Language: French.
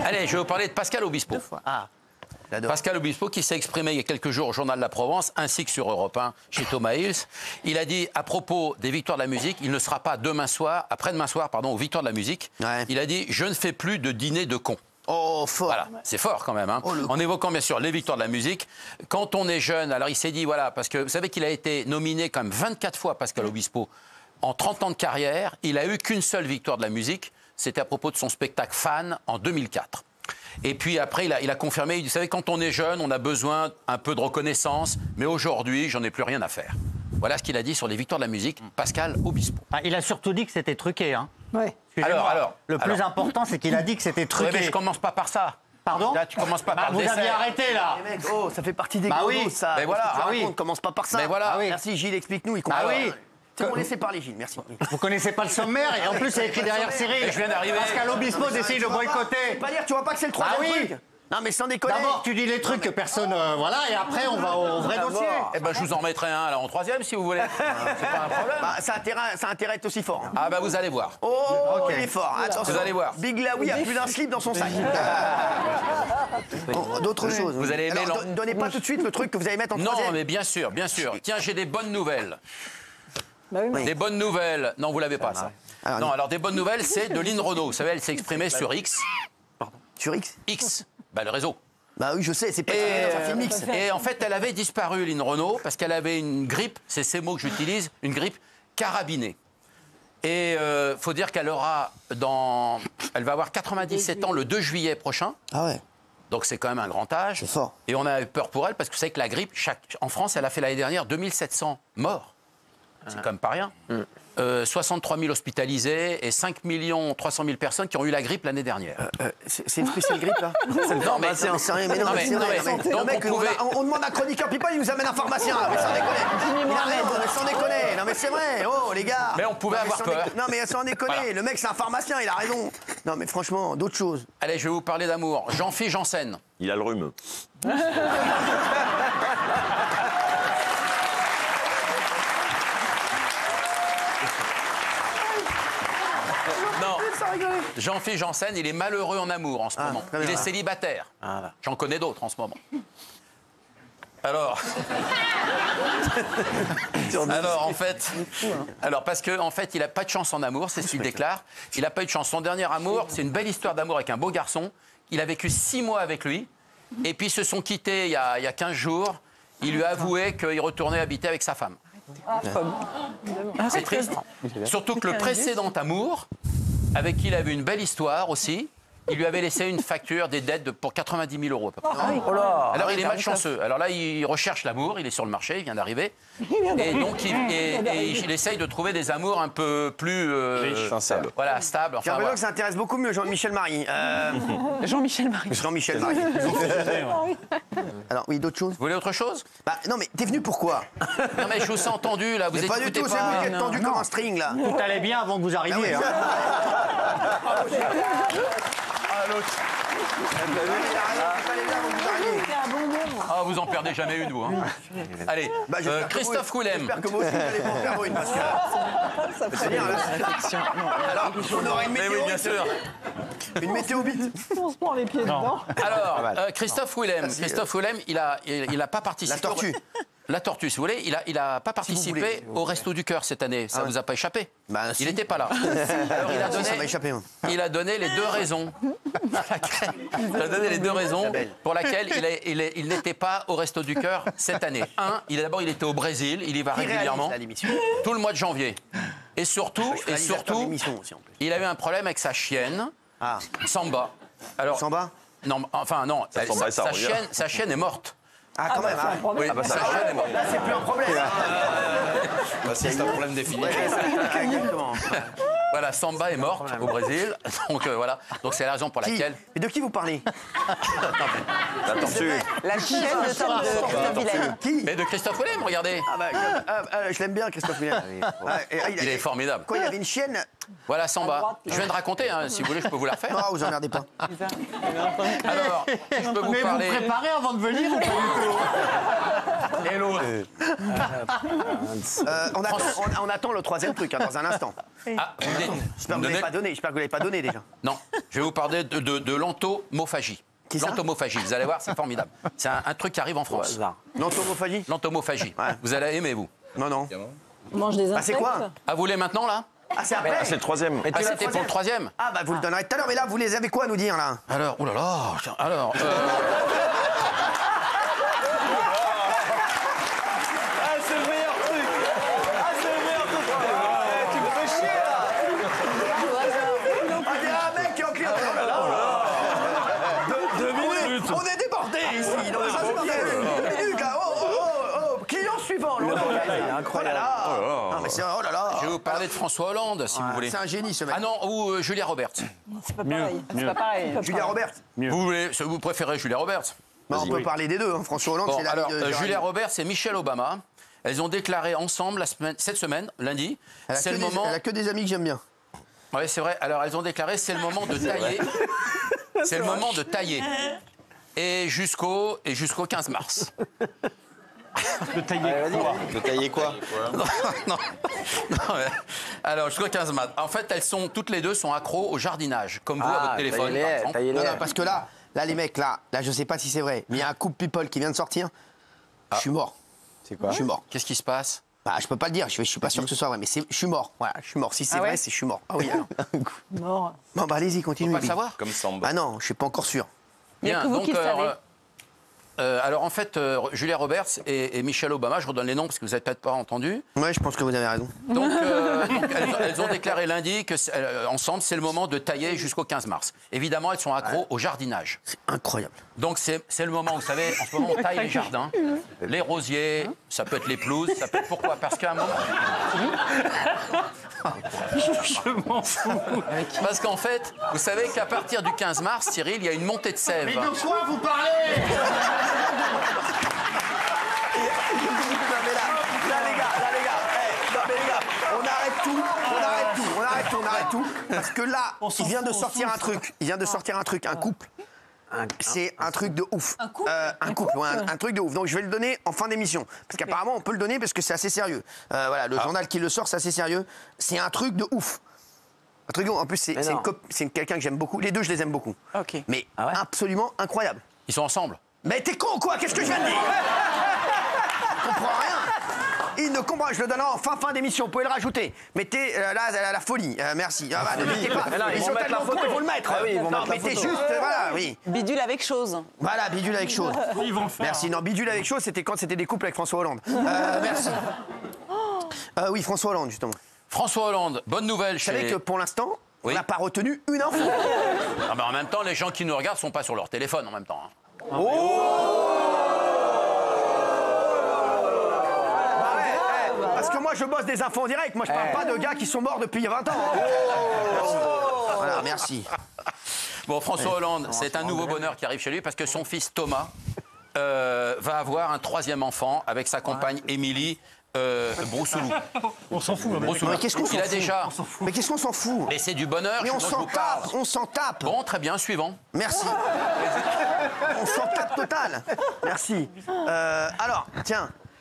Allez, je vais vous parler de Pascal Obispo. Ah, j'adore. Pascal Obispo qui s'est exprimé il y a quelques jours au Journal de la Provence, ainsi que sur Europe 1 chez Thomas Hills. Il a dit à propos des victoires de la musique, il ne sera pas après-demain soir, aux victoires de la musique. Ouais. Il a dit « Je ne fais plus de dîner de cons ». Oh, fort. Voilà, c'est fort quand même. Hein. En évoquant bien sûr les victoires de la musique. Quand on est jeune, alors il s'est dit, voilà, parce que vous savez qu'il a été nominé quand même 24 fois, Pascal Obispo, en 30 ans de carrière. Il a eu qu'une seule victoire de la musique, c'était à propos de son spectacle Fan en 2004. Et puis après, il a confirmé, il dit, vous savez, quand on est jeune, on a besoin un peu de reconnaissance, mais aujourd'hui, j'en ai plus rien à faire. Voilà ce qu'il a dit sur les victoires de la musique, Pascal Obispo. Ah, il a surtout dit que c'était truqué. Hein. Ouais. Le plus important, c'est qu'il a dit que c'était truqué. Ouais, mais je commence pas par ça. Pardon? Là, tu commences pas par le vous dessert. aviez arrêté, là. Les mecs, oh, ça fait partie des Bah gros oui. dos, ça. Mais voilà, Qu'est-ce que tu ah oui. racontes? Commence pas par ça. Mais voilà. Ah oui. Merci Gilles, explique-nous. Il comprend. Ah oui. C'est bon, laissez parler Gilles, merci. Vous connaissez pas le sommaire et en plus c'est écrit derrière Cyril. Je viens d'arriver. Pascal Obispo décide de boycotter. Pas dire, tu vois pas que c'est le troisième Ah oui. truc? Non mais sans déconner. D'abord tu dis les trucs que personne... voilà, et après on va au vrai dossier. Eh ben, je vous en mettrai un là, en troisième si vous voulez. C'est pas un problème. Bah, ça a intérêt à être aussi fort. Hein. Ah bah vous allez voir. Oh, il est fort. Attention. Vous allez voir. Big Laoui a plus d'un slip dans son sac. Bon, d'autres choses. Vous allez aimer Alors, donnez pas tout de suite le truc que vous allez mettre en Non, troisième. mais bien sûr, bien sûr. Tiens, j'ai des bonnes nouvelles. Bah oui, mais... Des bonnes nouvelles. Non, vous l'avez pas, ça. Alors, Non, alors des bonnes nouvelles, c'est de Lynn Renault. Vous savez, elle s'est exprimée sur X. Sur X? X, bah, le réseau. Bah oui, je sais, c'est pas dans un film X. Et en fait, elle avait disparu, Lynn Renault, parce qu'elle avait une grippe, c'est ces mots que j'utilise, une grippe carabinée. Et faut dire qu'elle elle va avoir 97 ans le 2 juillet prochain. Ah ouais. Donc c'est quand même un grand âge. C'est fort. Et on a eu peur pour elle, parce que vous savez que la grippe, en France, elle a fait l'année dernière 2700 morts. C'est quand même pas rien. 63 000 hospitalisés et 5 300 000 personnes qui ont eu la grippe l'année dernière. C'est une spéciale grippe là? Non, mais C'est sérieux, mais non, Non, mais mais- c'est vrai. non, mais- non, mais- donc, le mec, on pouvait- on demande un chroniqueur people, il nous amène un pharmacien. Mais sans déconner. Il arrête, mais sans déconner. Non mais c'est vrai. Oh les gars. Mais on pouvait Non, mais avoir sans peur. Non mais sans déconner. Voilà. Le mec c'est un pharmacien, il a raison. Non mais franchement, d'autres choses. Allez, je vais vous parler d'amour. Jean-Philippe Janssen. Il a le rhume. Non, Jean-Philippe Janssen, il est malheureux en amour en ce moment. très bien. Il est célibataire. J'en connais d'autres en ce moment. Alors, en fait, parce que en fait, il n'a pas de chance en amour, c'est ce qu'il déclare. Il n'a pas eu de chance. Son dernier amour, c'est une belle histoire d'amour avec un beau garçon. Il a vécu 6 mois avec lui, et puis ils se sont quittés il y a 15 jours. Il lui a avoué qu'il retournait habiter avec sa femme. C'est triste. Surtout que le précédent amour, avec qui il avait une belle histoire aussi, il lui avait laissé une facture, des dettes pour 90 000 euros à peu près. Alors il est malchanceux. Alors là, il recherche l'amour, il est sur le marché, il vient d'arriver. Et donc il essaye de trouver des amours un peu plus... Stable. Voilà, stables. J'ai Enfin, l'impression voilà. que ça intéresse beaucoup mieux Jean-Michel Marie. Jean-Michel Marie. Jean-Michel Marie. Alors oui, d'autres choses? Vous voulez autre chose? Bah non mais t'es venu pourquoi? Non mais je vous ai entendu là, vous Mais pas du écoutez tout, c'est pas. vous qui êtes tendu comme un string là. Tout allait bien avant que vous arriviez. Ah oui. Hein. Ah, l'autre. Ah, vous en perdez jamais une, vous. Hein. Allez, Bah, j'espère que Christophe vous- Willem. J'espère que vous aussi vous allez pas en perdre une parce que... C'est bien, alors, on aura une Mais météo. oui, bien sûr. Une météo bite. On se prend les pieds dedans. Alors, Christophe Willem. Christophe Willem, il a pas participé. La tortue. La tortue, si vous voulez, il a pas participé au Resto du Cœur cette année. Ça vous a pas échappé? Bah, si. Il n'était pas là. Alors Ça m'a échappé. Hein. il a donné les deux raisons. Il a donné les deux raisons pour lesquelles il n'était pas au Resto du Cœur cette année. D'abord, il était au Brésil, il y va régulièrement, l'émission. tout le mois de janvier. Et surtout, l'émission aussi en plus. il avait un problème avec sa chienne, Ah, Samba. Alors, Samba. non, enfin non, Samba et ça revient. sa chienne est morte. Ah quand même. Ah. Oui, sa chienne est morte. Là c'est plus un problème. C'est un problème défini. Exactement. Voilà, Samba est morte au Brésil, donc voilà. Donc c'est la raison pour Qui laquelle. Mais de qui vous parlez? La tortue. La chienne de Christophe Willem. Qui? Mais de Christophe Willem, regardez. Ah bah, je l'aime bien Christophe Willem. Il est formidable. Quoi, il avait une chienne? Voilà, Samba. Je viens de raconter, hein, si vous voulez, je peux vous la refaire. Non, vous emmerdez pas. Alors, je peux vous Mais parler. vous préparez avant de venir ou pas du tout? Et l'autre. On attend le troisième truc, hein, dans un instant. Ah, vous me dites- J'espère que vous ne l'avez pas donné déjà. Non, je vais vous parler de l'entomophagie. Qui ça ? L'entomophagie, vous allez voir, c'est formidable. C'est un truc qui arrive en France. L'entomophagie ? L'entomophagie. Ouais. Vous allez aimer, vous. Non. On mange des Ah, insectes. c'est quoi ? Ah, vous voulez maintenant, là? Ah, c'est après ? Ah, c'est le troisième. Ah, c'était pour le troisième. Ah, bah vous le donnerez tout à l'heure, mais là, vous les avez quoi à nous dire, là ? Alors, oh là là, tiens, alors... c'est le meilleur truc. C'est le meilleur truc. Tu me fais chier là. Ah, il y a un mec qui est en client. Oh là là. On est débordé ici. Non, mais ça, c'est pas vrai. Une minute, là. Oh. Client suivant. Il est incroyable. Oh là là. Non, mais c'est... Oh là là. Je vais vous parler de François Hollande, si vous voulez. C'est un génie, ce mec. Ah non, ou Julia Roberts. C'est pas pareil. C'est pas pareil. Julia Roberts. Vous préférez Julia Roberts? Bah, on peut parler des deux. Hein. François Hollande, Bon, c'est la alors, vie de Julia Roberts et Michelle Obama, elles ont déclaré ensemble cette semaine, lundi, c'est le moment... Elle a que des amis que j'aime bien. Oui, c'est vrai. Alors, elles ont déclaré, c'est le moment de tailler. C'est le moment de tailler. Et jusqu'au 15 mars. De tailler quoi? Non, mais- alors, jusqu'au 15 mars. En fait, toutes les deux sont accros au jardinage, comme vous à votre téléphone, par exemple. Non, parce que là, les mecs, là, je sais pas si c'est vrai, mais il y a un couple people qui vient de sortir. Je suis mort. C'est quoi? Je suis mort. Qu'est-ce qui se passe? Bah, je peux pas le dire, je suis pas sûr que ce soit vrai, mais je suis mort. Voilà, je suis mort. Si c'est vrai, c'est je suis mort. Ah oui, alors. Mort. Bon, bah, allez-y, On continuez. peut pas le savoir? Comme Samba. Ah non, je suis pas encore sûr. Il y a que vous qui le savez. Alors, en fait, Julia Roberts et Michelle Obama, je redonne les noms parce que vous n'avez peut-être pas entendu. Ouais, je pense que vous avez raison. Donc, elles ont déclaré lundi que ensemble, c'est le moment de tailler jusqu'au 15 mars. Évidemment, elles sont accros au jardinage. C'est incroyable. Donc, c'est le moment, vous savez, en ce moment, on taille les jardins, les rosiers, ça peut être les pelouses, ça peut être pourquoi? Parce qu'à un moment... Je m'en fous. Parce qu'en fait, vous savez qu'à partir du 15 mars, Cyril, il y a une montée de sève. Mais de quoi vous parlez? Non, mais là, les gars, on arrête tout. Parce que là, il vient de sortir un truc. Un couple. C'est un truc de ouf. Un couple un truc de ouf. Donc je vais le donner en fin d'émission. Parce qu'apparemment, on peut le donner parce que c'est assez sérieux. Voilà, le journal qui le sort, c'est assez sérieux. C'est un truc de ouf. Un truc de ouf. En plus, c'est quelqu'un que j'aime beaucoup. Les deux, je les aime beaucoup. Ok. Mais absolument incroyable. Ils sont ensemble. Mais t'es con quoi? Qu'est-ce que je viens de dire? Je comprends rien. Il ne comprend. Je le donnerai en fin d'émission. Vous pouvez le rajouter. Mettez là la folie. Merci. Ah bah, ne mettez pas. Ils sont tellement cons, il faut le mettre. Non, mettez juste. Voilà, oui. Bidule avec chose. Voilà, bidule avec chose. Ils vont le faire. Merci. Non, bidule avec chose, c'était quand c'était des couples avec François Hollande. Merci. Oui, François Hollande, justement. François Hollande, bonne nouvelle Vous savez que pour l'instant, on Oui. n'a pas retenu une info. Ah ben, en même temps, les gens qui nous regardent sont pas sur leur téléphone en même temps. Hein. Parce que moi, je bosse des infos en direct. Moi, je parle pas de gars qui sont morts depuis 20 ans. Merci. Voilà, merci. Bon, François Hollande, c'est un nouveau bonheur qui arrive chez lui parce que son fils Thomas va avoir un troisième enfant avec sa compagne Émilie Broussoulou. On s'en fout. Broussoulou. Mais qu'est-ce qu'on s'en Il a fout déjà. Mais qu'est-ce qu'on s'en fout? Mais c'est du bonheur. Mais on dont je s'en vous parle. tape, on s'en tape. Bon, très bien, suivant. Merci. On s'en tape total. Merci. Alors, tiens,